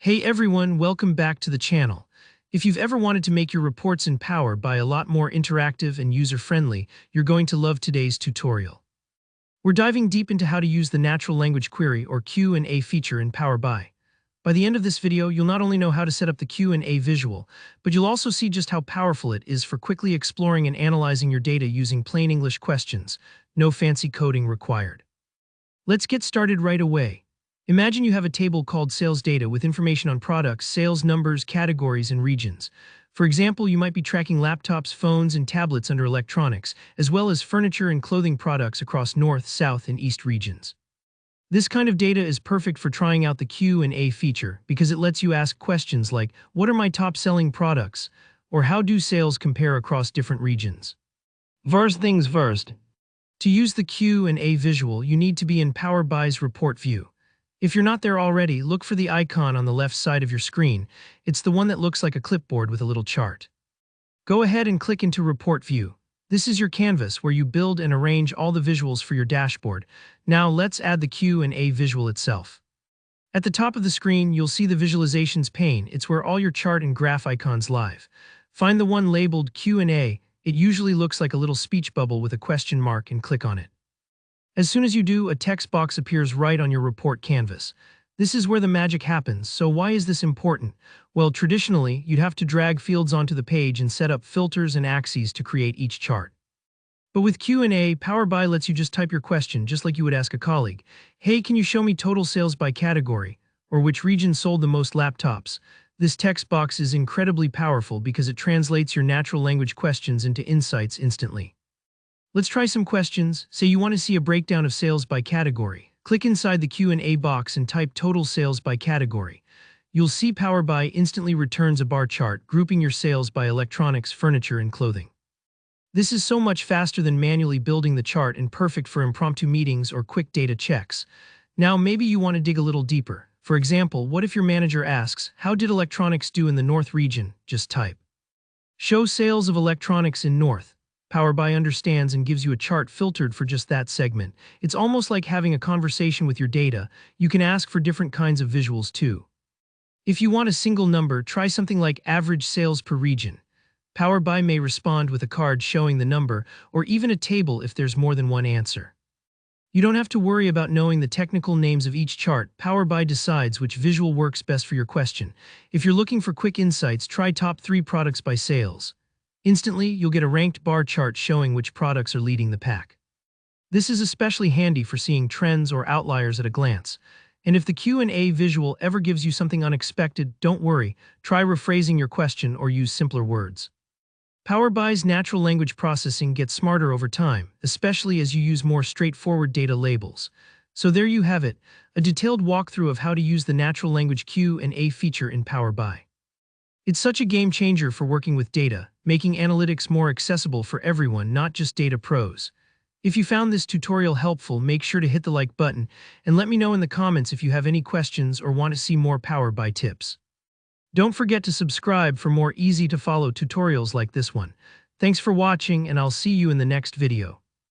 Hey everyone, welcome back to the channel. If you've ever wanted to make your reports in Power BI a lot more interactive and user-friendly, you're going to love today's tutorial. We're diving deep into how to use the Natural Language Query or Q&A feature in Power BI. By the end of this video, you'll not only know how to set up the Q&A visual, but you'll also see just how powerful it is for quickly exploring and analyzing your data using plain English questions. No fancy coding required. Let's get started right away. Imagine you have a table called Sales Data with information on products, sales numbers, categories, and regions. For example, you might be tracking laptops, phones, and tablets under electronics, as well as furniture and clothing products across North, South, and East regions. This kind of data is perfect for trying out the Q&A feature because it lets you ask questions like, what are my top-selling products? Or how do sales compare across different regions? First things first. To use the Q&A visual, you need to be in Power BI's report view. If you're not there already, look for the icon on the left side of your screen. It's the one that looks like a clipboard with a little chart. Go ahead and click into Report View. This is your canvas where you build and arrange all the visuals for your dashboard. Now let's add the Q&A visual itself. At the top of the screen, you'll see the Visualizations pane. It's where all your chart and graph icons live. Find the one labeled Q&A. It usually looks like a little speech bubble with a question mark, and click on it. As soon as you do, a text box appears right on your report canvas. This is where the magic happens. So why is this important? Well, traditionally, you'd have to drag fields onto the page and set up filters and axes to create each chart. But with Q&A, Power BI lets you just type your question, just like you would ask a colleague. Hey, can you show me total sales by category? Or which region sold the most laptops? This text box is incredibly powerful because it translates your natural language questions into insights instantly. Let's try some questions. Say you want to see a breakdown of sales by category. Click inside the Q&A box and type total sales by category. You'll see Power BI instantly returns a bar chart grouping your sales by electronics, furniture, and clothing. This is so much faster than manually building the chart and perfect for impromptu meetings or quick data checks. Now maybe you want to dig a little deeper. For example, what if your manager asks, how did electronics do in the North region? Just type, show sales of electronics in North. Power BI understands and gives you a chart filtered for just that segment. It's almost like having a conversation with your data. You can ask for different kinds of visuals too. If you want a single number, try something like average sales per region. Power BI may respond with a card showing the number, or even a table if there's more than one answer. You don't have to worry about knowing the technical names of each chart. Power BI decides which visual works best for your question. If you're looking for quick insights, try top 3 products by sales. Instantly, you'll get a ranked bar chart showing which products are leading the pack. This is especially handy for seeing trends or outliers at a glance. And if the Q&A visual ever gives you something unexpected, don't worry. Try rephrasing your question or use simpler words. Power BI's natural language processing gets smarter over time, especially as you use more straightforward data labels. So there you have it, a detailed walkthrough of how to use the natural language Q&A feature in Power BI. It's such a game changer for working with data, making analytics more accessible for everyone, not just data pros. If you found this tutorial helpful, make sure to hit the like button and let me know in the comments if you have any questions or want to see more Power BI tips. Don't forget to subscribe for more easy-to-follow tutorials like this one. Thanks for watching, and I'll see you in the next video.